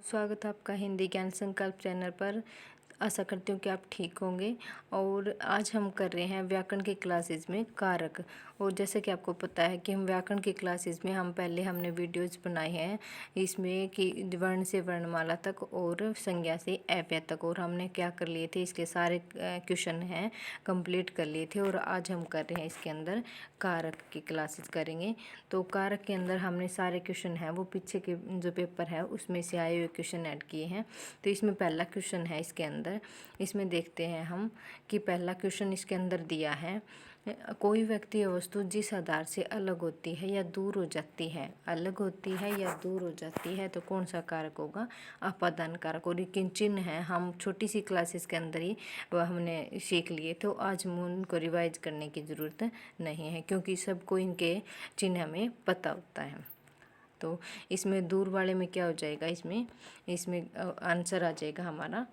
स्वागत है आपका हिंदी ज्ञान संकल्प चैनल पर। आशा करती हूँ कि आप ठीक होंगे। और आज हम कर रहे हैं व्याकरण की क्लासेस में कारक। और जैसे कि आपको पता है कि हम व्याकरण की क्लासेस में हमने वीडियोस बनाए हैं इसमें कि वर्ण से वर्णमाला तक और संज्ञा से अव्यय तक, और हमने क्या कर लिए थे, इसके सारे क्वेश्चन हैं कंप्लीट कर लिए थे। और आज हम कर रहे हैं इसके अंदर कारक की क्लासेस करेंगे। तो कारक के अंदर हमने सारे क्वेश्चन हैं वो पीछे के जो पेपर है उसमें से आए हुए क्वेश्चन ऐड किए हैं। तो इसमें पहला क्वेश्चन है इसके अंदर, इसमें देखते हैं हम कि पहला क्वेश्चन इसके अंदर दिया है, कोई व्यक्ति या वस्तु जिस आधार से अलग होती है या दूर हो जाती है, अलग होती है या दूर हो जाती है, तो कौन सा कारक होगा? अपादान कारक। और ये चिन्ह है हम छोटी सी क्लासेस के अंदर ही वह हमने सीख लिए, तो आज उनको रिवाइज करने की ज़रूरत नहीं है क्योंकि सबको इनके चिन्ह हमें पता होता है। तो इसमें दूर वाले में क्या हो जाएगा, इसमें आंसर आ जाएगा हमारा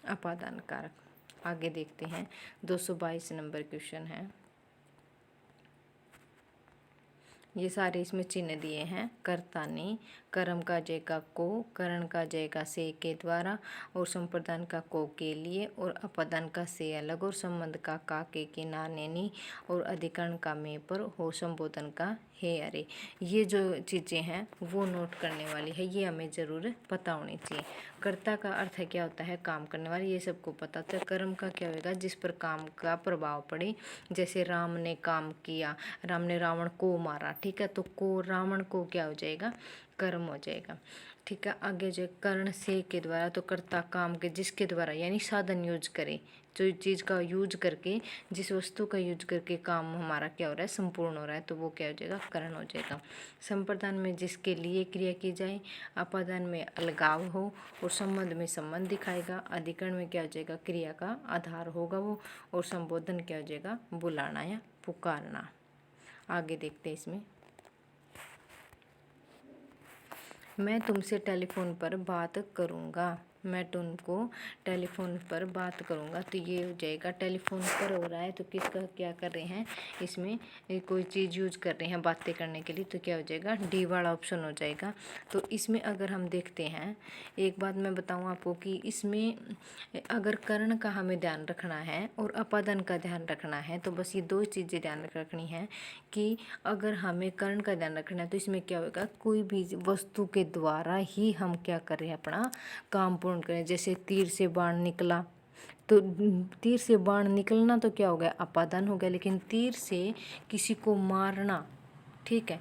अपादान कारक। आगे देखते हैं 222 नंबर क्वेश्चन है। ये सारे इसमें चिन्ह दिए हैं, कर्ता ने, कर्म का जय का को, करण का जय का से के द्वारा, और संप्रदान का को के लिए, और अपादान का से अलग, और संबंध का के ना ने नी, और अधिकरण का में पर, हो संबोधन का हे अरे। ये जो चीज़ें हैं वो नोट करने वाली है, ये हमें ज़रूर पता होनी चाहिए। कर्ता का अर्थ है क्या होता है? काम करने वाले, ये सबको पता होता है। कर्म का क्या होगा? जिस पर काम का प्रभाव पड़े। जैसे राम ने काम किया, राम ने रावण को मारा, ठीक है, तो को रावण को क्या हो जाएगा? कर्म हो जाएगा। ठीक है, आगे जो कर्ण से के द्वारा, तो कर्ता काम के जिसके द्वारा यानी साधन यूज करे, जो चीज़ का यूज करके, जिस वस्तु का यूज करके काम हमारा क्या हो रहा है? संपूर्ण हो रहा है, तो वो क्या हो जाएगा? करण हो जाएगा। संप्रदान में जिसके लिए क्रिया की जाए, अपादान में अलगाव हो, और संबंध में संबंध दिखाएगा, अधिकरण में क्या हो जाएगा? क्रिया का आधार होगा वो, और संबोधन क्या हो जाएगा? बुलाना या पुकारना। आगे देखते हैं इसमें, मैं तुमसे टेलीफोन पर बात करूँगा, मैं तुमको टेलीफोन पर बात करूँगा, तो ये हो जाएगा टेलीफोन पर हो रहा है, तो किसका क्या कर रहे हैं? इसमें कोई चीज़ यूज कर रहे हैं बातें करने के लिए, तो क्या हो जाएगा? डी वाला ऑप्शन हो जाएगा। तो इसमें अगर हम देखते हैं, एक बात मैं बताऊँ आपको कि इसमें अगर कर्ण का हमें ध्यान रखना है और अपादान का ध्यान रखना है, तो बस ये दो चीज़ें ध्यान रखनी है कि अगर हमें कर्ण का ध्यान रखना है तो इसमें क्या होगा? कोई भी वस्तु के द्वारा ही हम क्या कर रहे हैं? अपना काम पूर्ण करें। जैसे तीर से बाण निकला, तो तीर से बाण निकलना तो क्या हो गया? अपादान हो गया। लेकिन तीर से किसी को मारना, ठीक है,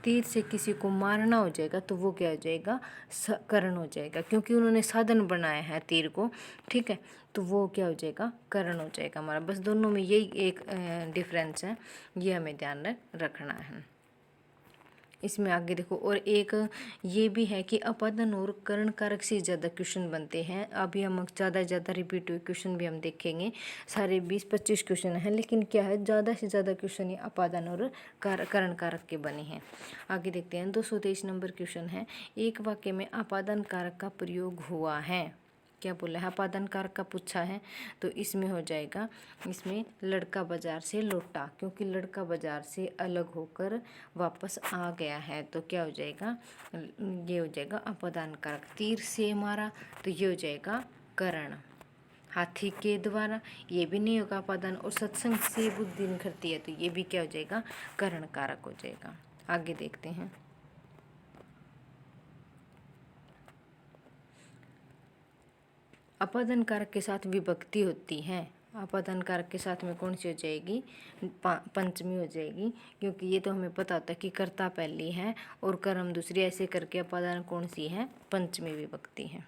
तीर से किसी को मारना हो जाएगा, तो वो क्या हो जाएगा? कर्ण हो जाएगा, क्योंकि उन्होंने साधन बनाया है तीर को, ठीक है, तो वो क्या हो जाएगा? कर्ण हो जाएगा हमारा। बस दोनों में यही एक डिफरेंस है, ये हमें ध्यान रखना है। इसमें आगे देखो, और एक ये भी है कि अपादान और कर्ण कारक से ज़्यादा क्वेश्चन बनते हैं। अभी हम ज़्यादा रिपीट हुए क्वेश्चन भी हम देखेंगे, सारे 20-25 क्वेश्चन हैं, लेकिन क्या है, ज़्यादा से ज़्यादा क्वेश्चन ये अपादान और कर्ण कारक के बने हैं। आगे देखते हैं 223 नंबर क्वेश्चन है, एक वाक्य में अपादान कारक का प्रयोग हुआ है, क्या बोला है? अपादान कारक का पूछा है, तो इसमें हो जाएगा, इसमें लड़का बाजार से लौटा, क्योंकि लड़का बाजार से अलग होकर वापस आ गया है, तो क्या हो जाएगा? ये हो जाएगा अपादान कारक। तीर से मारा, तो ये हो जाएगा कर्ण। हाथी के द्वारा, ये भी नहीं होगा अपादान। और सत्संग से बुद्धि निखरती है, तो ये भी क्या हो जाएगा? कर्ण कारक हो जाएगा। आगे देखते हैं, अपादान कारक के साथ विभक्ति होती है। अपादान कारक के साथ में कौन सी हो जाएगी? पंचमी हो जाएगी, क्योंकि ये तो हमें पता होता है कि कर्ता पहली है और कर्म दूसरी, ऐसे करके अपादान कौन सी है? पंचमी विभक्ति है।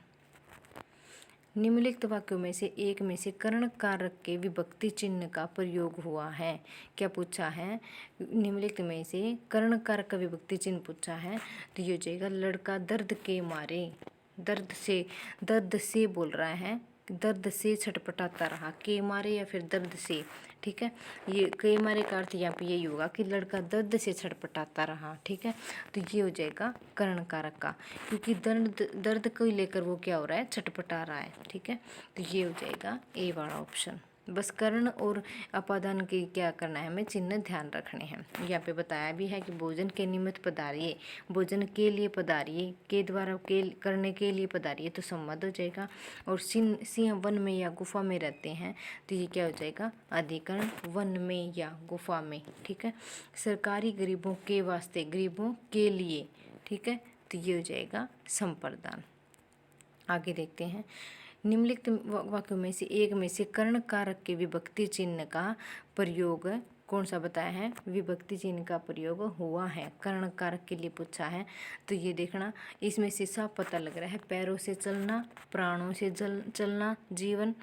निम्नलिखित वाक्यों में से एक में से कर्ण कारक के विभक्ति चिन्ह का प्रयोग हुआ है, क्या पूछा है? निम्नलिखित में से कर्ण कारक का विभक्ति चिन्ह पूछा है, तो ये हो जाएगा लड़का दर्द के मारे, दर्द से बोल रहा है, दर्द से छटपटाता रहा, के मारे या फिर दर्द से, ठीक है, ये के मारे का अर्थ यहाँ पे यही होगा कि लड़का दर्द से छटपटाता रहा, ठीक है, तो ये हो जाएगा कर्ण कारक का, क्योंकि दर्द को लेकर वो क्या हो रहा है? छटपटा रहा है, ठीक है, तो ये हो जाएगा ए वाला ऑप्शन। बस कर्ण और अपादान की क्या करना है, हमें चिन्ह ध्यान रखने हैं। यहाँ पे बताया भी है कि भोजन के निमित्त पधारिए, भोजन के लिए पधारिए, के द्वारा के करने के लिए पधारिए तो संबंध हो जाएगा। और सिंह वन में या गुफा में रहते हैं तो ये क्या हो जाएगा, अधिकरण, वन में या गुफा में। ठीक है, सरकारी गरीबों के वास्ते, गरीबों के लिए। ठीक है, तो ये हो जाएगा संप्रदान। आगे देखते हैं, निम्नलिखित वाक्यों में से एक में से कर्ण कारक के विभक्ति चिन्ह का प्रयोग कौन सा बताया है, विभक्ति चिन्ह का प्रयोग हुआ है, कर्ण कारक के लिए पूछा है। तो ये देखना, इसमें से साफ पता लग रहा है, पैरों से चलना, प्राणों से चलना जीवन,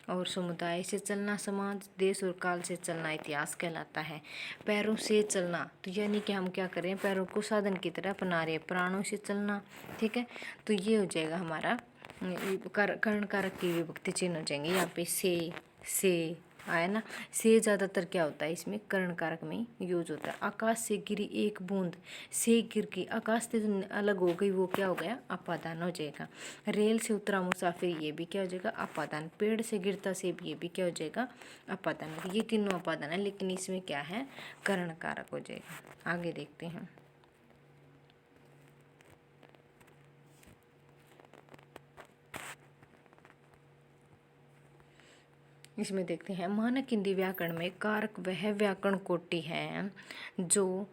और समुदाय से चलना समाज, देश और काल से चलना इतिहास कहलाता है। पैरों से चलना तो यानी कि हम क्या करें, पैरों को साधन की तरह अपना रहे, प्राणों से चलना। ठीक है, तो ये हो जाएगा हमारा कर्ण कारक की विभक्ति चिन्ह हो जाएंगे। यहाँ पे से आया ना, से ज़्यादातर क्या होता है इसमें, कर्ण कारक में यूज होता है। आकाश से गिरी एक बूंद, से गिर की, आकाश से जो अलग हो गई वो क्या हो गया, अपादान हो जाएगा। रेल से उतरा मुसाफिर, ये भी क्या हो जाएगा, अपादान। पेड़ से गिरता सेब, ये भी क्या हो जाएगा, अपादान। ये तीनों अपादान है, लेकिन इसमें क्या है, कर्ण कारक हो जाएगा। आगे देखते हैं, इसमें देखते हैं, मानक हिंदी व्याकरण में कारक वह व्याकरण कोटि है जो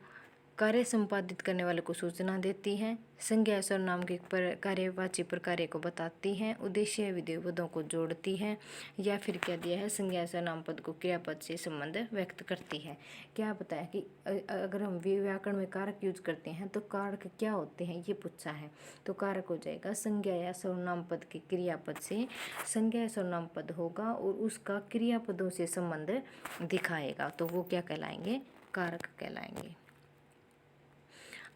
कार्य संपादित करने वाले को सूचना देती है, संज्ञा सर्वनाम के कार्यवाची प्रकार्य को बताती है, उद्देश्य विधेय पदों को जोड़ती है, या फिर क्या दिया है, संज्ञा सर्वनाम पद को क्रियापद से संबंध व्यक्त करती है। क्या बताया कि अगर हम व्याकरण में कारक यूज करते हैं तो कारक क्या होते हैं, ये पूछा है। तो कारक हो जाएगा संज्ञा या सर्वनाम पद के क्रियापद से, संज्ञा या सर्वनाम पद होगा और उसका क्रियापदों से संबंध दिखाएगा, तो वो क्या कहलाएंगे, कारक कहलाएंगे।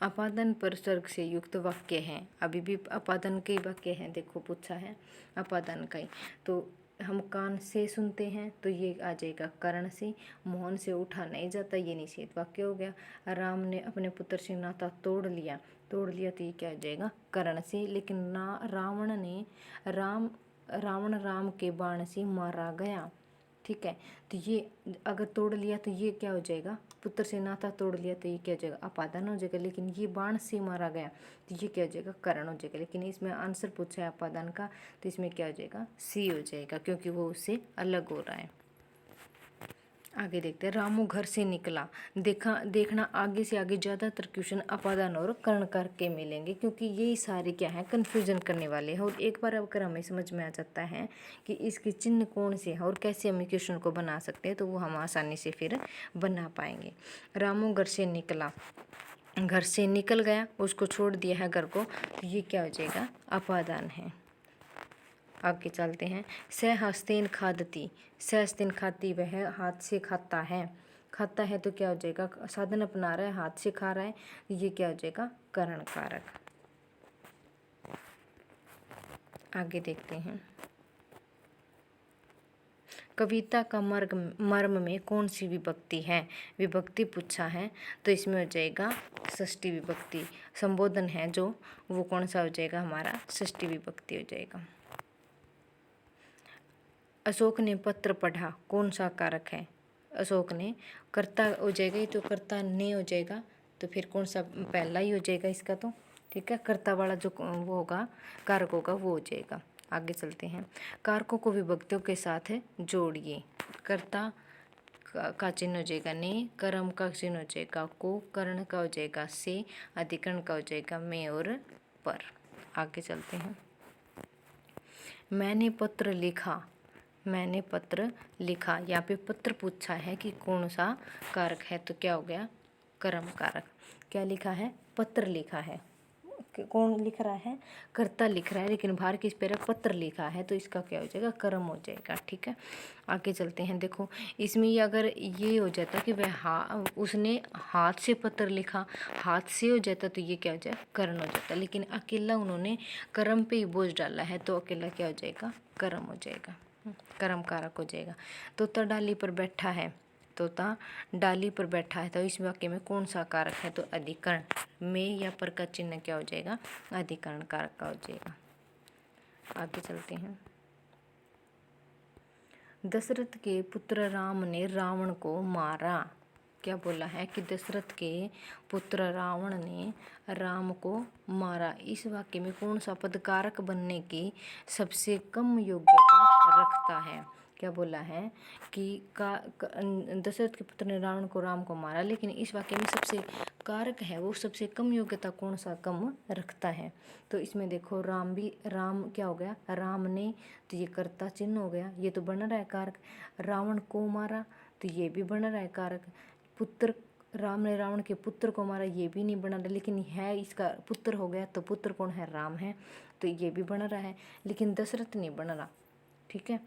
अपादन पर सर्ग से युक्त वाक्य हैं, अभी भी अपादन के वाक्य हैं, देखो पूछा है अपादन का ही। तो हम कान से सुनते हैं तो ये आ जाएगा कर्ण से, मोहन से उठा नहीं जाता, ये निषेध वाक्य हो गया। राम ने अपने पुत्र से नाता तोड़ लिया तो ये क्या हो जाएगा, कर्ण से। लेकिन रावण राम के बाण से मारा गया। ठीक है, तो ये अगर तोड़ लिया तो ये क्या हो जाएगा, पुत्र से नाता तोड़ लिया तो ये क्या हो जाएगा, अपादान हो जाएगा। लेकिन ये बाण से मारा गया तो ये क्या हो जाएगा, कर्ण हो जाएगा। लेकिन इसमें आंसर पूछा है अपादान का, तो इसमें क्या हो जाएगा, सी हो जाएगा, क्योंकि वो उससे अलग हो रहा है। आगे देखते हैं, रामू घर से निकला। देखना आगे से आगे ज़्यादातर क्वेश्चन अपादान और कर्ण कारक के मिलेंगे, क्योंकि यही सारे क्या है, कन्फ्यूजन करने वाले हैं। और एक बार अगर हमें समझ में आ जाता है कि इसके चिन्ह कौन से हैं और कैसे हम क्वेश्चन को बना सकते हैं, तो वो हम आसानी से फिर बना पाएंगे। रामू घर से निकला, घर से निकल गया, उसको छोड़ दिया है घर को, तो ये क्या हो जाएगा, अपादान है। आगे चलते हैं, स हस्तेन खादती, स हस्तेन खाती, वह हाथ से खाता है। खाता है तो क्या हो जाएगा, साधन अपना रहा है, हाथ से खा रहा है, ये क्या हो जाएगा, कर्ण कारक। आगे देखते हैं, कविता का मर्म में कौन सी विभक्ति है, विभक्ति पूछा है तो इसमें हो जाएगा षष्ठी विभक्ति। संबोधन है जो, वो कौन सा हो जाएगा, हमारा षष्ठी विभक्ति हो जाएगा। अशोक ने पत्र पढ़ा, कौन सा कारक है, अशोक ने, कर्ता हो जाएगा, ये तो कर्ता ने हो जाएगा, तो फिर कौन सा पहला ही हो जाएगा इसका तो। ठीक है, कर्ता वाला जो वो होगा, कारक होगा, वो हो जाएगा। आगे चलते हैं, कारकों को विभक्तियों के साथ जोड़िए। कर्ता का चिन्ह हो जाएगा ने, कर्म का चिन्ह हो जाएगा को, कर्ण का हो जाएगा से, अधिकरण का हो जाएगा में और पर। आगे चलते हैं, मैंने पत्र लिखा, मैंने पत्र लिखा, यहाँ पे पत्र पूछा है कि कौन सा कारक है, तो क्या हो गया, कर्म कारक। क्या लिखा है, पत्र लिखा है, कौन लिख रहा है, कर्ता लिख रहा है, लेकिन बाहर किस पे पत्र लिखा है, तो इसका क्या हो जाएगा, कर्म हो जाएगा। ठीक है, आगे चलते हैं, देखो इसमें ये अगर ये हो जाता कि वह उसने हाथ से पत्र लिखा, हाथ से हो जाता तो ये क्या हो जाए, कर्ण हो जाता। लेकिन अकेला उन्होंने कर्म पे ही बोझ डाला है, तो अकेला क्या हो जाएगा, कर्म हो जाएगा, कर्म कारक हो जाएगा। तोता डाली पर बैठा है, तोता डाली पर बैठा है, तो इस वाक्य में कौन सा कारक है, तो अधिकरण, में या पर का चिन्ह क्या हो जाएगा, अधिकरण कारक का हो जाएगा। आगे चलते हैं, दशरथ के पुत्र राम ने रावण को मारा। क्या बोला है कि दशरथ के पुत्र रावण ने राम को मारा। इस वाक्य में कौन सा पद कारक बनने की सबसे कम योग्यता रखता है? क्या बोला है कि दशरथ के पुत्र ने रावण को राम को मारा, लेकिन इस वाक्य में सबसे कारक है वो सबसे कम योग्यता कौन सा कम रखता है? तो इसमें देखो राम क्या हो गया, राम ने, तो ये कर्ता चिन्ह हो गया, ये तो बन रहा है कारक। रावण को मारा तो ये भी बन रहा है कारक। पुत्र, राम ने रावण के पुत्र को मारा, ये भी नहीं बना रहा, लेकिन है इसका पुत्र हो गया, तो पुत्र कौन है, राम है, तो ये भी बन रहा है, लेकिन दशरथ नहीं बन रहा। ठीक है,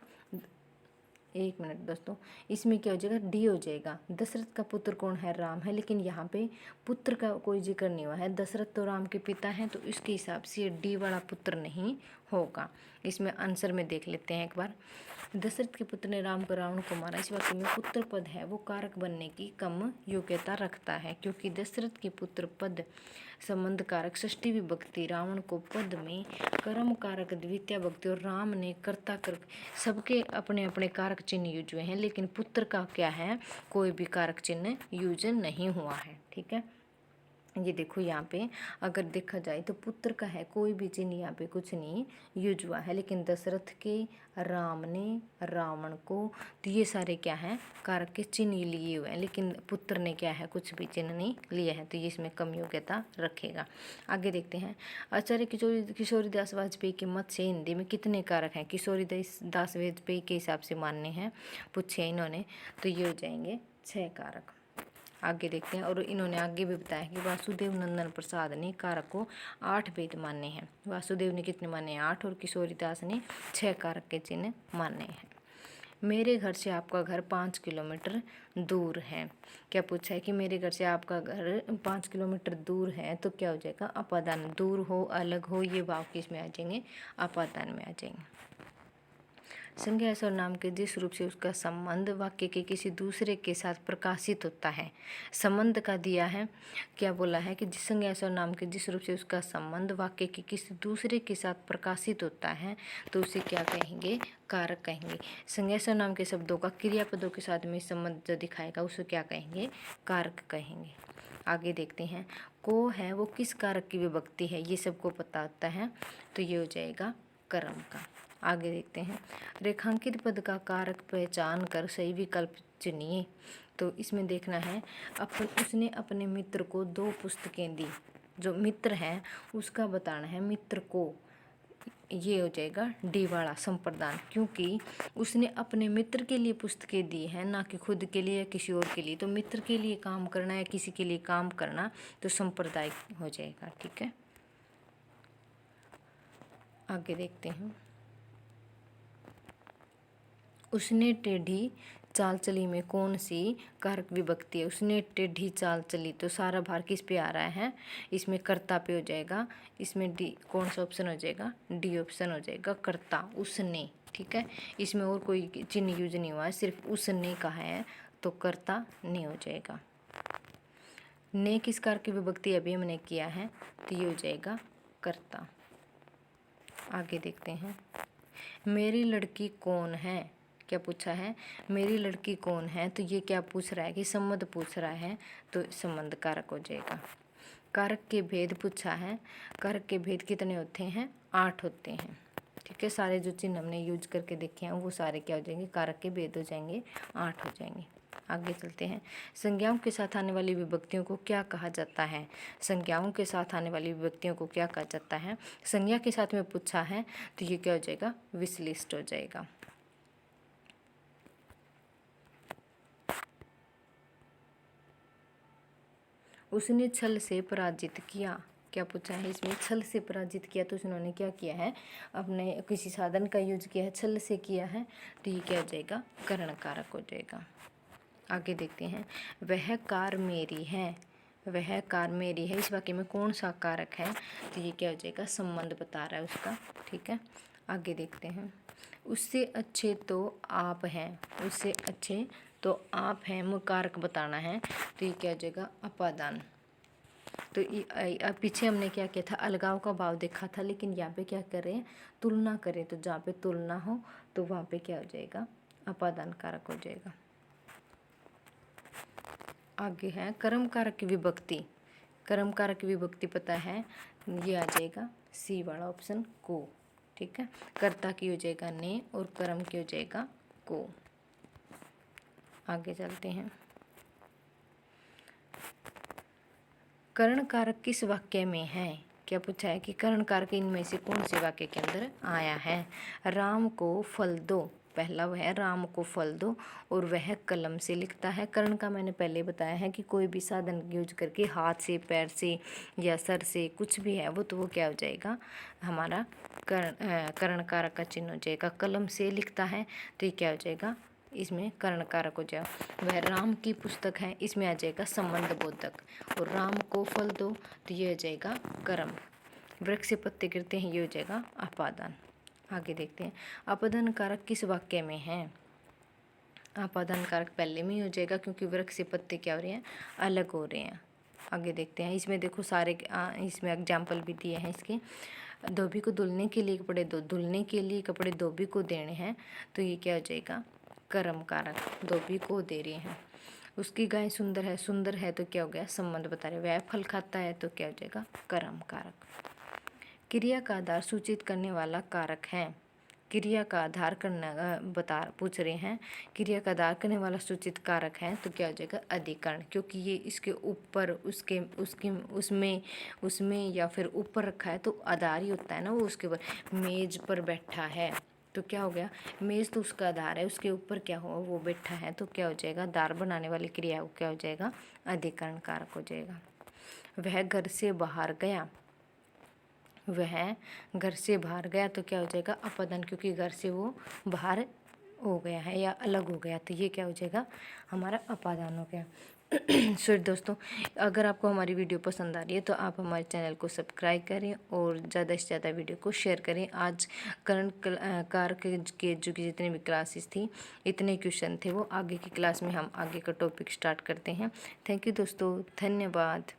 एक मिनट दोस्तों, इसमें क्या हो जाएगा, डी हो जाएगा। दशरथ का पुत्र कौन है, राम है, लेकिन यहाँ पे पुत्र का कोई जिक्र नहीं हुआ है। दशरथ तो राम के पिता हैं, तो इसके हिसाब से डी वाला पुत्र नहीं होगा। इसमें आंसर में देख लेते हैं एक बार। दशरथ के पुत्र ने राम को रावण को मारा, इस वाक्य में पुत्र पद है वो कारक बनने की कम योग्यता रखता है, क्योंकि दशरथ के पुत्र पद संबंध कारक षष्ठी विभक्ति, रावण को पद में कर्म कारक द्वितीय विभक्ति और राम ने कर्ता कारक, सबके अपने अपने कारक चिन्ह यूज हुए हैं, लेकिन पुत्र का क्या है, कोई भी कारक चिन्ह यूज नहीं हुआ है। ठीक है, ये देखो यहाँ पे अगर देखा जाए तो पुत्र का है कोई भी चिन्ह यहाँ पे कुछ नहीं यूज हुआ है, लेकिन दशरथ के, राम ने, रावण को, तो ये सारे क्या हैं, कारक के चिन्ह लिए हुए हैं, लेकिन पुत्र ने क्या है, कुछ भी चिन्ह नहीं लिए हैं, तो ये इसमें कम योग्यता रखेगा। आगे देखते हैं, आचार्य किशोरीदास वाजपेयी के मत से हिंदी में कितने कारक हैं? किशोरीदास वाजपेयी के हिसाब से मानने हैं, पूछे इन्होंने, तो ये हो जाएंगे 6 कारक। आगे देखते हैं, और इन्होंने आगे भी बताया कि वासुदेव नंदन प्रसाद ने कारक को 8 वेद माने हैं। वासुदेव ने कितने माने हैं, 8, और किशोरीदास ने 6 कारक के चिन्ह माने हैं। मेरे घर से आपका घर 5 किलोमीटर दूर है। क्या पूछा है कि मेरे घर से आपका घर 5 किलोमीटर दूर है, तो क्या हो जाएगा, अपादान। दूर हो, अलग हो, ये भाव किस में आ जाएंगे, अपादान में आ जाएंगे। संज्ञा सर्वनाम के जिस रूप से उसका संबंध वाक्य के किसी दूसरे के साथ प्रकाशित होता है, संबंध का दिया है। क्या बोला है कि जिस संज्ञा सर्वनाम के जिस रूप से उसका संबंध वाक्य के किसी दूसरे के साथ प्रकाशित होता है, तो उसे क्या कहेंगे, कारक कहेंगे। संज्ञा सर्वनाम के शब्दों का क्रियापदों के साथ में संबंध जो दिखाएगा उसे क्या कहेंगे, कारक कहेंगे। आगे देखते हैं, को है वो किस कारक की विभक्ति है, ये सबको पता होता है, तो ये हो जाएगा कर्म का। आगे देखते हैं, रेखांकित पद का कारक पहचान कर सही विकल्प चुनिए। तो इसमें देखना है, उसने अपने मित्र को 2 पुस्तकें दी, जो मित्र है उसका बताना है मित्र को, ये हो जाएगा डी वाला संप्रदान, क्योंकि उसने अपने मित्र के लिए पुस्तकें दी हैं, ना कि खुद के लिए या किसी और के लिए। तो मित्र के लिए काम करना या किसी के लिए काम करना तो संप्रदाय हो जाएगा। ठीक है, आगे देखते हैं, उसने टेढ़ी चाल चली में कौन सी कारक विभक्ति है? उसने टेढ़ी चाल चली, तो सारा भार किस पे आ रहा है, इसमें कर्ता पे हो जाएगा। इसमें डी कौन सा ऑप्शन हो जाएगा, डी ऑप्शन हो जाएगा, कर्ता, उसने। ठीक है, इसमें और कोई चिन्ह यूज नहीं हुआ है, सिर्फ उसने कहा है, तो कर्ता नहीं हो जाएगा। ने किस कारक की विभक्ति अभी हमने किया है, तो ये हो जाएगा कर्ता। आगे देखते हैं, मेरी लड़की कौन है? क्या पूछा है, मेरी लड़की कौन है, तो ये क्या पूछ रहा है कि संबंध पूछ रहा है, तो संबंध कारक हो जाएगा। कारक के भेद पूछा है, कारक के भेद कितने होते हैं, 8 होते हैं। ठीक है, सारे जो चिन्ह हमने यूज करके देखे हैं वो सारे क्या हो जाएंगे, कारक के भेद हो जाएंगे, 8 हो जाएंगे। आगे चलते हैं, संज्ञाओं के साथ आने वाली विभक्तियों को क्या कहा जाता है? संज्ञाओं के साथ आने वाली विभक्तियों को क्या कहा जाता है? संज्ञा के साथ में पूछा है, तो ये क्या हो जाएगा, विश्लिष्ट हो जाएगा। उसने छल से पराजित किया। क्या पूछा है, इसमें छल से पराजित किया, तो उन्होंने क्या किया है, अपने किसी साधन का यूज किया है, छल से किया है, तो ये क्या हो जाएगा, करण कारक हो जाएगा। आगे देखते हैं, वह कार मेरी है, वह कार मेरी है, इस वाक्य में कौन सा कारक है, तो ये क्या हो जाएगा, संबंध बता रहा है उसका। ठीक है, आगे देखते हैं, उससे अच्छे तो आप हैं, उससे अच्छे तो आप हैं, मुझे कारक बताना है, तो ये क्या हो जाएगा, अपादान। तो पीछे हमने क्या किया था, अलगाव का भाव देखा था, लेकिन यहाँ पे क्या कर रहे हैं, तुलना करें, तो जहाँ पे तुलना हो तो वहाँ पे क्या हो जाएगा, अपादान कारक हो जाएगा। आगे है कर्म कारक की विभक्ति। कर्म कारक की विभक्ति पता है, ये आ जाएगा सी वाला ऑप्शन को। ठीक है, कर्ता की हो जाएगा ने और कर्म की हो जाएगा को। आगे चलते हैं। कर्ण कारक किस वाक्य में है? क्या पूछा है कि कर्ण कारक इनमें से कौन से वाक्य के अंदर आया है? राम को फल दो, पहला वह राम को फल दो और वह कलम से लिखता है। कर्ण का मैंने पहले बताया है कि कोई भी साधन यूज करके हाथ से, पैर से या सर से कुछ भी है वो, तो वो क्या हो जाएगा हमारा कर्ण कारक का चिन्ह हो जाएगा। कलम से लिखता है तो ये क्या हो जाएगा, इसमें कर्ण कारक हो जाएगा। वह राम की पुस्तक है, इसमें आ जाएगा संबंध बोधक। और राम को फल दो तो ये हो जाएगा कर्म। वृक्ष से पत्ते गिरते हैं, ये हो जाएगा अपादान। आगे देखते हैं, अपादान कारक किस वाक्य में है? अपादान कारक पहले में ही हो जाएगा क्योंकि वृक्ष से पत्ते क्या हो रहे हैं, अलग हो रहे हैं। आगे देखते हैं, इसमें देखो सारे इसमें एग्जाम्पल भी दिए हैं इसके। धोबी को धुलने के लिए कपड़े धुलने के लिए कपड़े धोबी को देने हैं, तो ये क्या हो जाएगा कर्म कारक, धोबी को दे रहे हैं। उसकी गाय सुंदर है तो क्या हो गया संबंध बता रहे। वह फल खाता है तो क्या हो जाएगा कर्म कारक। क्रिया का आधार सूचित करने वाला कारक है। क्रिया का आधार करना पूछ रहे हैं, क्रिया का आधार करने वाला सूचित कारक है तो क्या हो जाएगा अधिकरण, क्योंकि ये इसके ऊपर उसमें या फिर ऊपर रखा है तो आधार ही होता है ना, वो उसके ऊपर मेज पर बैठा है तो क्या हो गया, मेज तो उसका आधार है, उसके ऊपर क्या हुआ वो बैठा है तो क्या हो जाएगा आधार बनाने वाली क्रिया क्या हो जाएगा अधिकरण कारक हो जाएगा। वह घर से बाहर गया, वह घर से बाहर गया तो क्या हो जाएगा अपादान, क्योंकि घर से वो बाहर हो गया है या अलग हो गया तो ये क्या हो जाएगा हमारा अपादान हो गया। सो दोस्तों, अगर आपको हमारी वीडियो पसंद आ रही है तो आप हमारे चैनल को सब्सक्राइब करें और ज़्यादा से ज़्यादा वीडियो को शेयर करें। आज कर्ण कारक के जो कि जितनी भी क्लासेस थी इतने क्वेश्चन थे, वो आगे की क्लास में हम आगे का टॉपिक स्टार्ट करते हैं। थैंक यू दोस्तों, धन्यवाद।